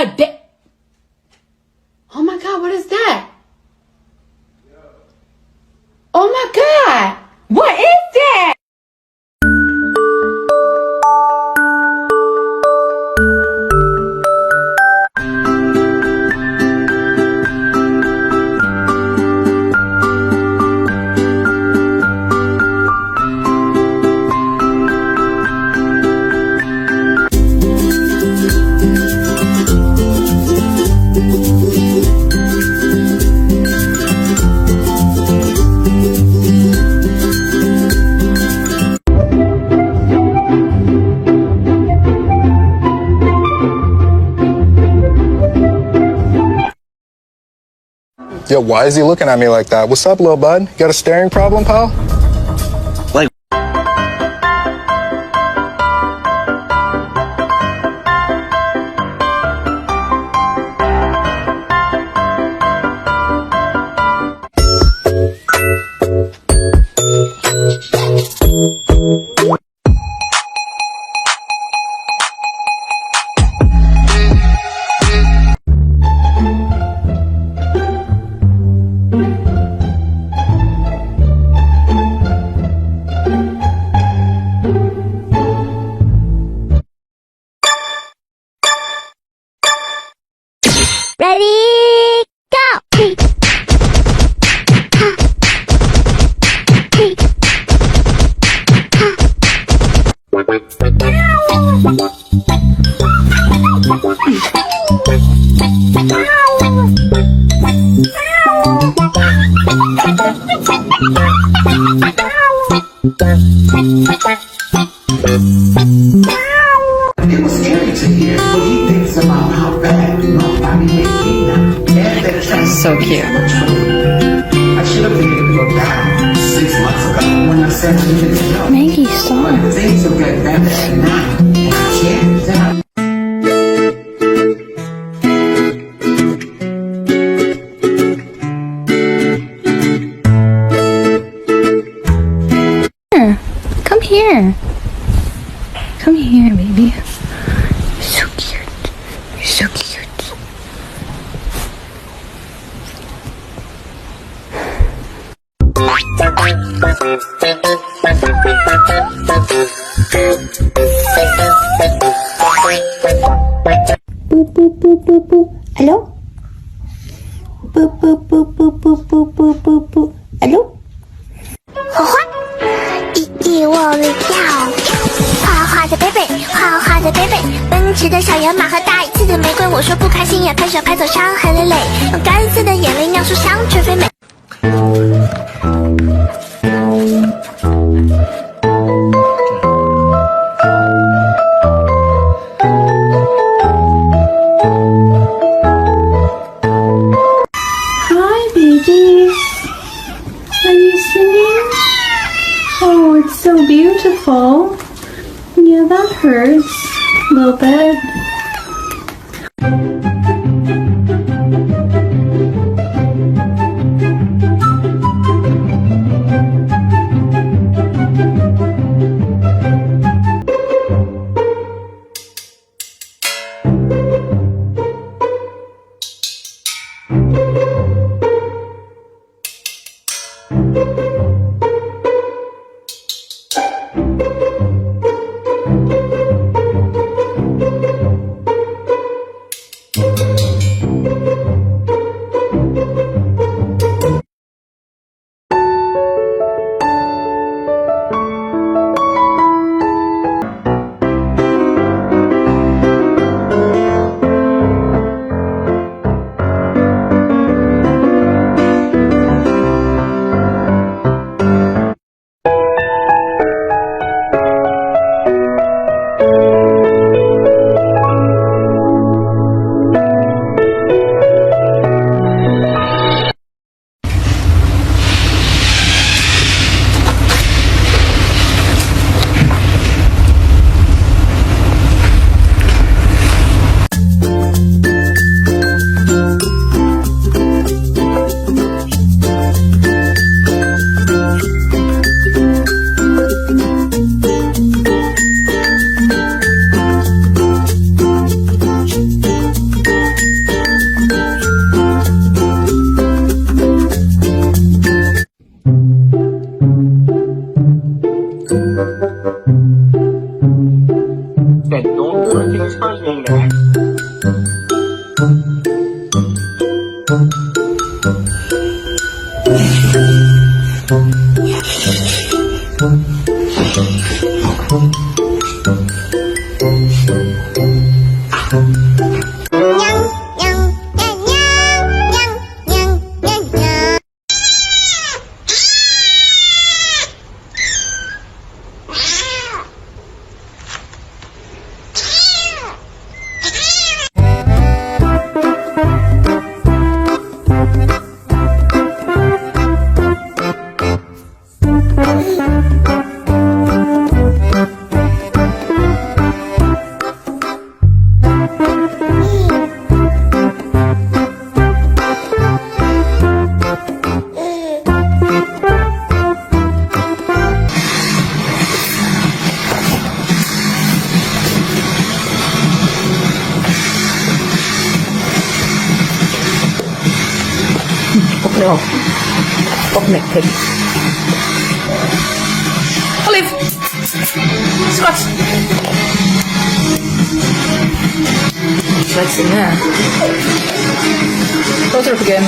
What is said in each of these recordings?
God damn. Oh my God, what is that? Oh my God, what is that? Yo, why is he looking at me like that? What's up, little bud? Got a staring problem, pal? Like, Ready, go! It was scary to hear what he thinks about how bad nobody made me now. That's so cute. I should have taken to go down 6 months ago when I said I needed to know. Maggie, stop. But things will get better now. And I can't. Then I Come here. Come here, baby. You're so cute. You're so cute. Boop, boop, boop, boop, boop. Hello? Boop, boop, boop, boop, boop, boop, boop, boop, boop. Hello? 一一我的跳，花花的 baby， 花花的 baby， 奔驰的小野马和大一次的玫瑰，我说不开心也拍手拍走伤痕累累，用干涩的眼泪酿出香却非美。Hi, babies. Are you singing? Oh, it's so beautiful. Yeah, that hurts a little bit. No. Connected. Olive! Scott! Let's in there. Close her up again.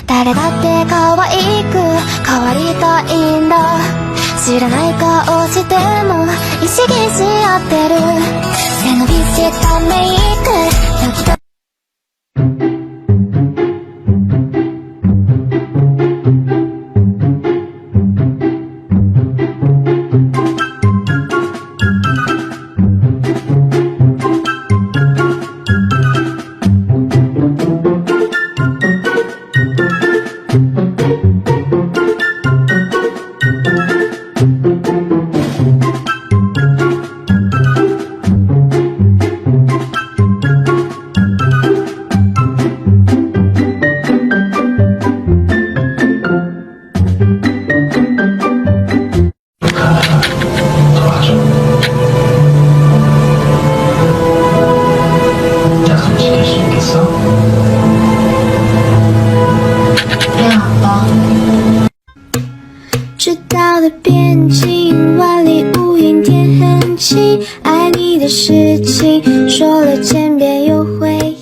誰だって可愛く変わりたいんだ知らない顔しても意識し合ってる背伸びしたメイク時々知道的边境，万里无云天很晴，爱你的事情说了千遍又回